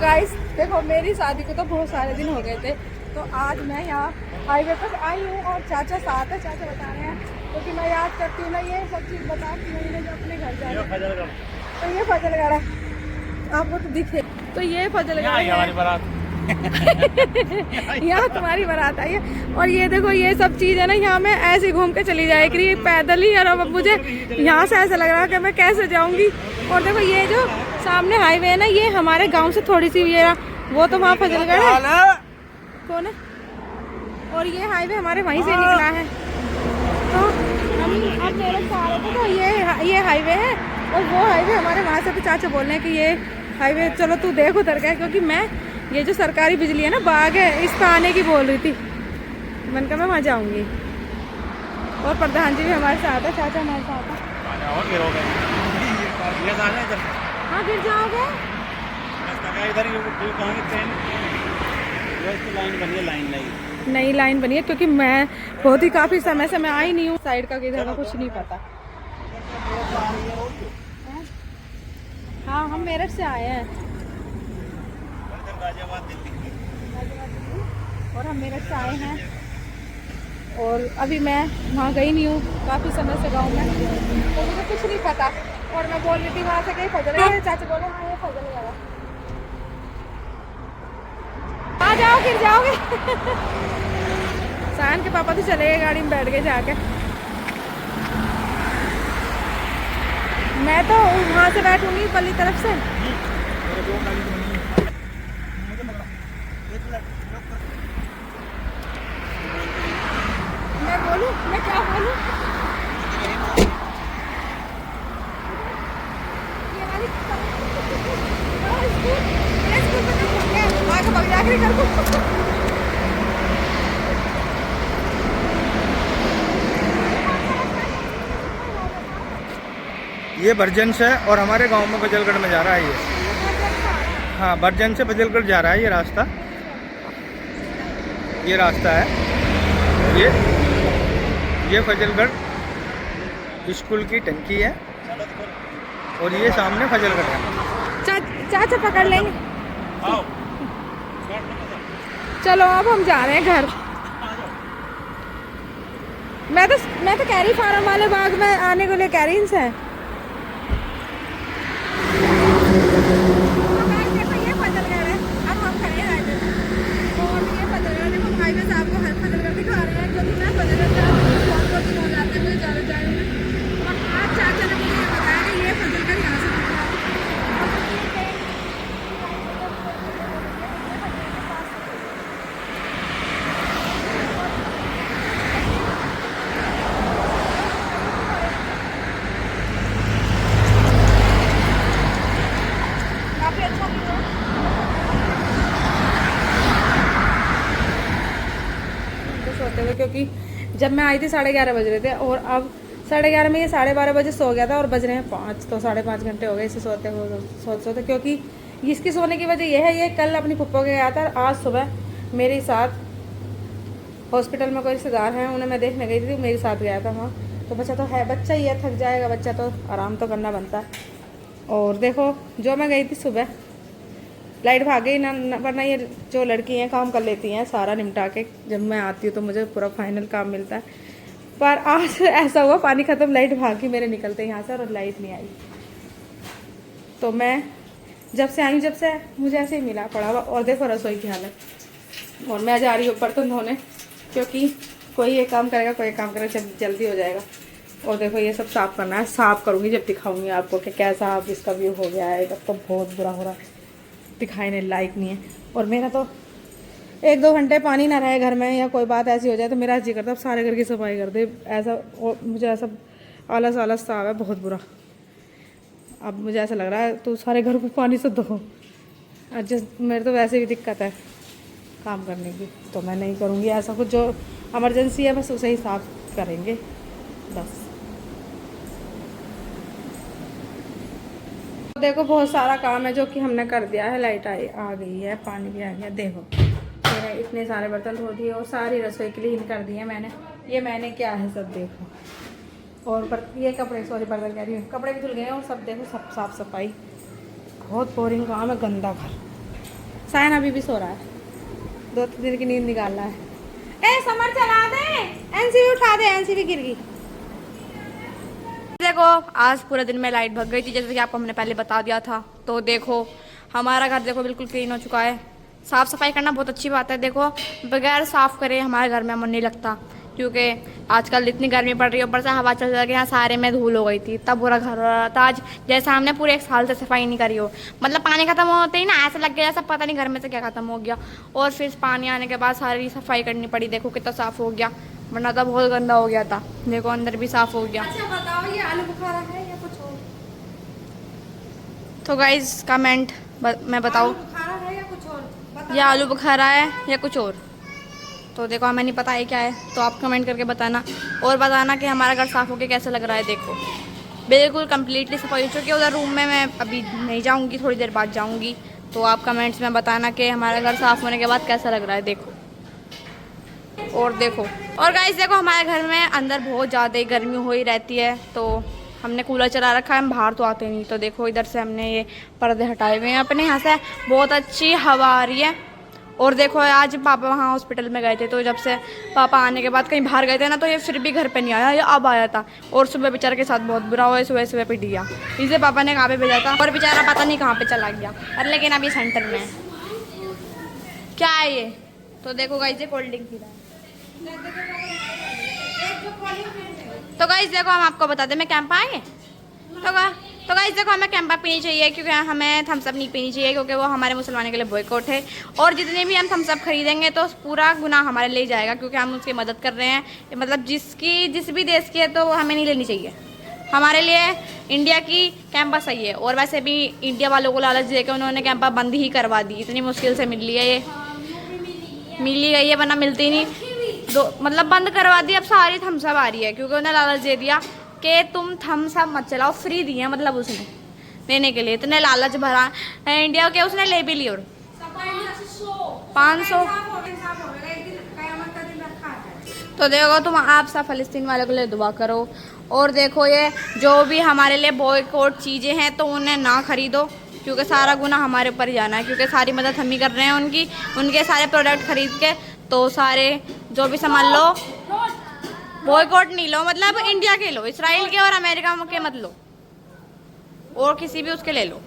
Guys देखो, मेरी शादी को तो बहुत सारे दिन हो गए थे, तो आज मैं यहाँ हाईवे पर आई हूँ और चाचा साथ है। चाचा बता रहे हैं क्योंकि मैं याद करती हूँ ना ये सब चीज़ बताती हूँ इन्हें, जो अपने घर जाए। तो ये फजलगढ़ है, आपको तो दिखे। तो ये फजलगढ़ है, हमारी बारात यहाँ तुम्हारी बारात आई है। और ये देखो, ये सब चीज़ है ना, यहाँ मैं ऐसे घूम के चली जाए करी पैदल ही। और अब मुझे यहाँ से ऐसा लग रहा है कि मैं कैसे जाऊँगी। और देखो ये जो सामने हाईवे है ना, ये हमारे गांव से थोड़ी सी ये वो तो वहाँ फजलगढ़ है। कौन है? और ये हाईवे हमारे वहीं से निकला है। तो हम अब मेरे सारे तो ये हाईवे है और वो हाईवे हमारे वहाँ से। तो चाचा बोल रहे हैं कि ये हाईवे चलो तू देख उतर के, क्योंकि मैं ये जो सरकारी बिजली है ना, बाग है, इस पर आने की बोल रही थी। मैंने कहा मैं वहाँ जाऊँगी। और प्रधान जी भी हमारे साथ है, चाचा हमारे साथ है। हाँ गिर जाओगे। नई लाइन बनी है, क्योंकि मैं बहुत ही काफी समय से मैं आई नहीं हूँ साइड का, किधर का कुछ नहीं पता। हाँ हम मेरठ से आए हैं और हम मेरठ से आए हैं। और अभी मैं वहाँ गई नहीं हूँ काफ़ी समय से गांव में, तो मुझे कुछ नहीं पता। और मैं बोल रही थी वहाँ से कहीं फजलगढ़, चाचा बोले हाँ ये फजलगढ़ है। आ जाओ, गिर जाओगे। सायन के पापा तो चले गए, गाड़ी में बैठ गए जाके। मैं तो वहाँ से बैठूंगी पल्ली तरफ से। मैं बोलूँ, मैं क्या बोलूँ? ये बर्जन से और हमारे गांव में फजलगढ़ में जा रहा है ये। हाँ बर्जन से फजलगढ़ जा रहा है ये रास्ता। ये रास्ता है ये फजलगढ़ स्कूल की टंकी है और ये सामने फजलगढ़ है। चाचा पकड़ लेंगे। चलो अब हम जा रहे हैं घर। मैं तो कैरी फार्म वाले बाग में आने को लिए कह रही इनसे। ये फजलगढ़ है, अब हम खड़े हैं हाईवे पे। और ये फजलगढ़ देखो, हाईवे से आपको हर फजलगढ़ दिखा रहे हैं, क्योंकि मैं फजलगढ़ जा रही हूँ, बहुत दिन हो जाते हैं मुझे ज़्यादा जा रही हूँ। और आज चाचा ने मुझे ये बताया कि ये फजलगढ़ यहाँ से दिख रहा है। काफ़ी अच्छा व्यू है। सोते हुए, क्योंकि जब मैं आई थी 11:30 बज रहे थे और अब 11:30 में ये 12:30 बजे सो गया था और बज रहे हैं 5, तो 5.5 घंटे हो गए इसे सोते हुए सोते। क्योंकि इसकी सोने की वजह यह है, ये कल अपनी पप्पो के गया था, आज सुबह मेरे साथ हॉस्पिटल में कोई रिश्तेदार हैं, उन्हें मैं देखने गई थी, मेरे साथ गया था वहाँ। तो बच्चा तो है, बच्चा ही है, थक जाएगा बच्चा, तो आराम तो करना बनता है। और देखो जो मैं गई थी सुबह, लाइट भाग गई ना, वरना ये जो लड़की हैं काम कर लेती हैं सारा निपटा के। जब मैं आती हूँ तो मुझे पूरा फाइनल काम मिलता है, पर आज ऐसा हुआ पानी ख़त्म, लाइट भाग गई मेरे निकलते यहाँ से और लाइट नहीं आई। तो मैं जब से आई, जब से मुझे ऐसे ही मिला पड़ा हुआ। और देखो रसोई की हालत। और मैं जा रही हूँ बर्तन धोने, क्योंकि कोई ये काम करेगा, कोई काम करेगा, जल्दी हो जाएगा। और देखो ये सब साफ़ करना है, साफ़ करूँगी जब दिखाऊँगी आपको कि कैसा अब इसका व्यू हो गया है। अब तो बहुत बुरा हो रहा है, दिखाने लायक नहीं है। और मेरा तो 1-2 घंटे पानी ना रहे घर में या कोई बात ऐसी हो जाए तो मेरा जी करता है अब सारे घर की सफाई कर दे, ऐसा। और मुझे ऐसा आलस सा है बहुत बुरा। अब मुझे ऐसा लग रहा है तो सारे घर को पानी से धो। एडजस्ट, मेरे तो वैसे भी दिक्कत है काम करने की, तो मैं नहीं करूँगी ऐसा कुछ। जो इमरजेंसी है बस उसे ही साफ करेंगे बस। देखो बहुत सारा काम है जो कि हमने कर दिया है। लाइट आ गई है, पानी भी आ गया। देखो मैंने इतने सारे बर्तन धो दिए और सारी रसोई क्लीन कर दी है मैंने। ये मैंने क्या है सब देखो। और ये कपड़े, सॉरी बर्तन कह रही हूँ, कपड़े भी धुल गए और सब देखो, सब साफ़ सफाई। बहुत बोरिंग काम है, गंदा घर। सायन अभी भी सो रहा है, 2-3 दिन की नींद निकाल रहा है। ए समर चला दे, एनसी उठा दे, एनसी भी गिर गई। देखो आज पूरे दिन में लाइट भग गई थी, जैसे कि आपको हमने पहले बता दिया था। तो देखो हमारा घर देखो बिल्कुल क्लीन हो चुका है। साफ़ सफाई करना बहुत अच्छी बात है। देखो बगैर साफ़ करे हमारे घर में मन नहीं लगता, क्योंकि आजकल इतनी गर्मी पड़ रही है, ऊपर से हवा चल चल के यहाँ सारे में धूल हो गई थी, तब बुरा घर हो रहा था। आज जैसे हमने पूरे 1 साल से सफाई नहीं करी हो, मतलब पानी खत्म होते ही ना ऐसा लग गया जैसा पता नहीं घर में से क्या खत्म हो गया। और फिर पानी आने के बाद सारी सफाई करनी पड़ी। देखो कितना साफ़ हो गया, वरना तो बहुत गंदा हो गया था। देखो अंदर भी साफ़ हो गया। अच्छा बताओ ये आलू बुखारा है या कुछ और? तो गाइज कमेंट मैं बताऊँ ये आलू बुखारा है या कुछ और? तो देखो हमें नहीं पता है क्या है, तो आप कमेंट करके बताना और बताना कि हमारा घर साफ़ होके कैसा लग रहा है। देखो बिल्कुल कम्प्लीटली सफाई हो चुकी है। उधर रूम में मैं अभी नहीं जाऊंगी, थोड़ी देर बाद जाऊंगी। तो आप कमेंट्स में बताना कि हमारा घर साफ़ होने के बाद कैसा लग रहा है। देखो और देखो और गाइस देखो हमारे घर में अंदर बहुत ज़्यादा गर्मी हो ही रहती है, तो हमने कूलर चला रखा है, हम बाहर तो आते नहीं। तो देखो इधर से हमने ये पर्दे हटाए हुए हैं अपने, यहाँ से बहुत अच्छी हवा आ रही है। और देखो आज पापा वहाँ हॉस्पिटल में गए थे, तो जब से पापा आने के बाद कहीं बाहर गए थे ना, तो ये फिर भी घर पे नहीं आया, ये अब आया था। और सुबह बेचारे के साथ बहुत बुरा हुआ, सुबह सुबह पिट गया। इसे पापा ने कहाँ पे भेजा था और बेचारा पता नहीं कहाँ पे चला गया। अरे लेकिन अभी सेंटर में क्या है ये, तो देखो गाइस ये कोल्ड ड्रिंक पी रहा है। तो गाइस देखो हम आपको बता दें, मैं कैंप आए तो गाइस देखो हमें कैंपा पीनी चाहिए, क्योंकि हमें थम्सअप नहीं पीनी चाहिए, क्योंकि वो हमारे मुसलमानों के लिए बॉयकॉट है। और जितने भी हम थम्सअप खरीदेंगे तो पूरा गुनाह हमारे लिए जाएगा, क्योंकि हम उसकी मदद कर रहे हैं। मतलब जिस भी देश की है तो वो हमें नहीं लेनी चाहिए। हमारे लिए इंडिया की कैंपा सही है। और वैसे भी इंडिया वालों को लालच देकर उन्होंने कैंपा बंद ही करवा दी, इतनी मुश्किल से मिल रही है, ये मिल ही गई है, वरना मिलती नहीं। मतलब बंद करवा दी, अब सारी थम्सअप आ रही है, क्योंकि उन्हें लालच दे दिया कि तुम थम्सअप मत चलाओ, फ्री दिए मतलब उसने लेने के लिए, इतने लालच भरा इंडिया के, उसने ले भी ली। और 500 तो देखो तुम आप सब फ़लस्तीन वालों के लिए दुआ करो। और देखो ये जो भी हमारे लिए बॉयकॉट चीज़ें हैं तो उन्हें ना खरीदो, क्योंकि सारा गुना हमारे ऊपर ही जाना है, क्योंकि सारी मदद हम ही कर रहे हैं उनके सारे प्रोडक्ट खरीद के। तो सारे जो भी सामान लो, बॉयकॉट नहीं लो, मतलब इंडिया के लो, इसराइल के और अमेरिका के मत लो, और किसी भी उसके ले लो।